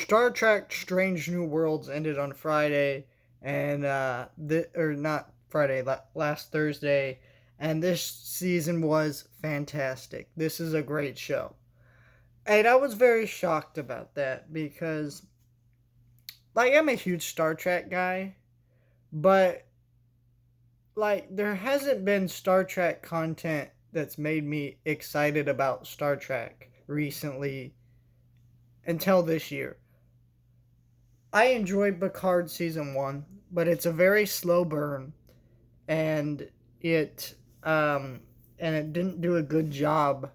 Star Trek Strange New Worlds ended on Friday, and or not Friday, last Thursday, and this season was fantastic. This is a great show. And I was very shocked about that because, like, I'm a huge Star Trek guy, but, like, there hasn't been Star Trek content that's made me excited about Star Trek recently until this year. I enjoyed Picard season one, but it's a very slow burn, and it it didn't do a good job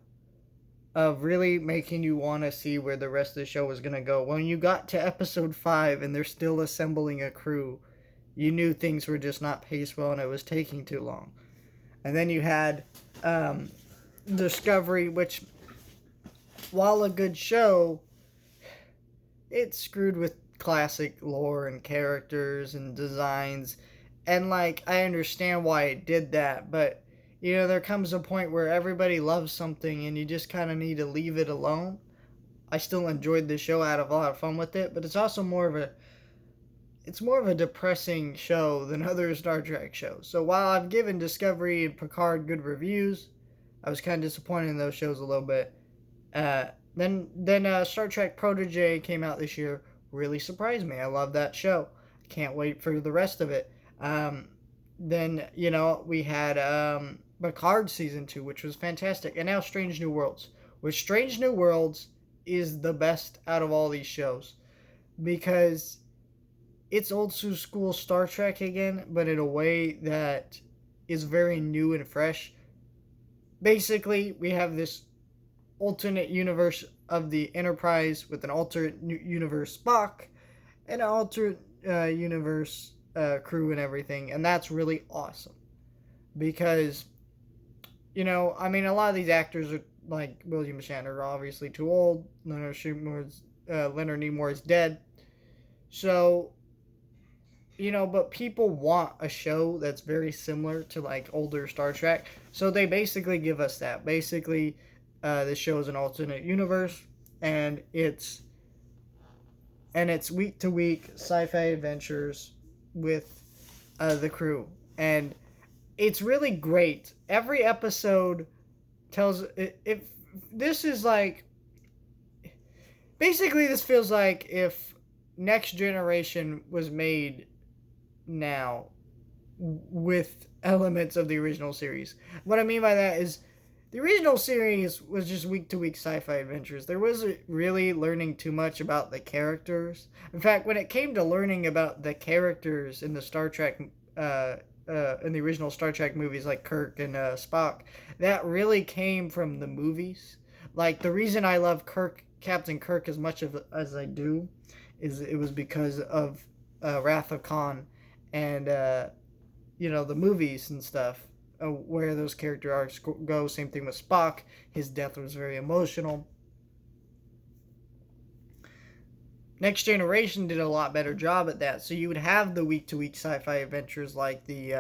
of really making you want to see where the rest of the show was gonna go. When you got to episode five and they're still assembling a crew, you knew things were just not paced well and it was taking too long. And then you had Discovery, which, while a good show, it's screwed with classic lore and characters and designs. And, like, I understand why it did that, but there comes a point where everybody loves something and you just kind of need to leave it alone. I still enjoyed the show, I had a lot of fun with it, but it's more of a depressing show than other Star Trek shows. So while I've given Discovery and Picard good reviews, I was kind of disappointed in those shows a little bit. Then Star Trek Protege came out this year. Really surprised me. I love that show. Can't wait for the rest of it. Then we had Picard season 2, which was fantastic, and now Strange New Worlds. Which Strange New Worlds is the best out of all these shows because it's old school Star Trek again, but in a way that is very new and fresh. Basically, we have this alternate universe of the Enterprise with an alternate universe Spock and an alternate universe crew and everything, and that's really awesome because a lot of these actors are like William Shatner are obviously too old. Leonard Nimoy is dead, so but people want a show that's very similar to like older Star Trek, so they basically give us that. Basically, this show is an alternate universe, and it's week to week sci-fi adventures with the crew, and it's really great. Every episode tells if this is like basically this feels like if Next Generation was made now with elements of the original series. What I mean by that is the original series was just week to week sci fi adventures. There wasn't really learning too much about the characters. In fact, when it came to learning about the characters in the Star Trek, in the original Star Trek movies like Kirk and Spock, that really came from the movies. Like, the reason I love Captain Kirk as much as I do is it was because of Wrath of Khan and the movies and stuff, where those character arcs go. Same thing with Spock. His death was very emotional. Next Generation did a lot better job at that. So you would have the week to week sci-fi adventures like the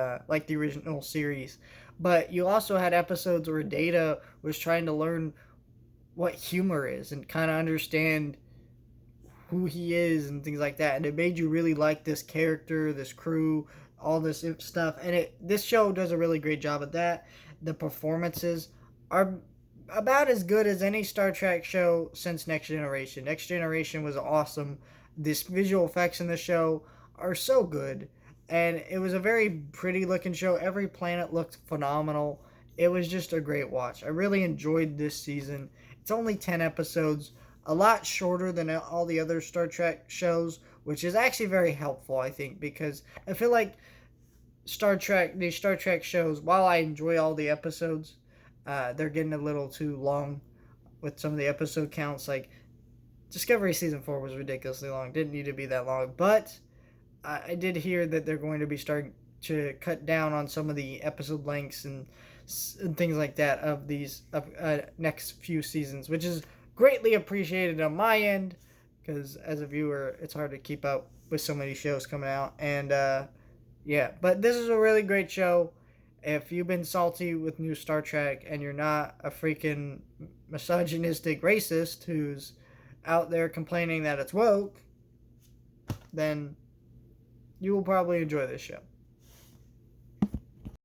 original series, but you also had episodes where Data was trying to learn what humor is and kind of understand who he is and things like that, and it made you really like this character, this crew, all this stuff. And this show does a really great job at that. The performances are about as good as any Star Trek show since Next Generation. Next Generation was awesome. This visual effects in the show are so good, and it was a very pretty looking show. Every planet looked phenomenal. It was just a great watch. I really enjoyed this season. It's only 10 episodes, a lot shorter than all the other Star Trek shows, which is actually very helpful, I think, because I feel like these Star Trek shows, while I enjoy all the episodes, they're getting a little too long with some of the episode counts. Like, Discovery Season 4 was ridiculously long. Didn't need to be that long. But I did hear that they're going to be starting to cut down on some of the episode lengths and things like that of these next few seasons, which is greatly appreciated on my end, because as a viewer, it's hard to keep up with so many shows coming out. And but this is a really great show. If you've been salty with new Star Trek and you're not a freaking misogynistic racist who's out there complaining that it's woke, then you will probably enjoy this show.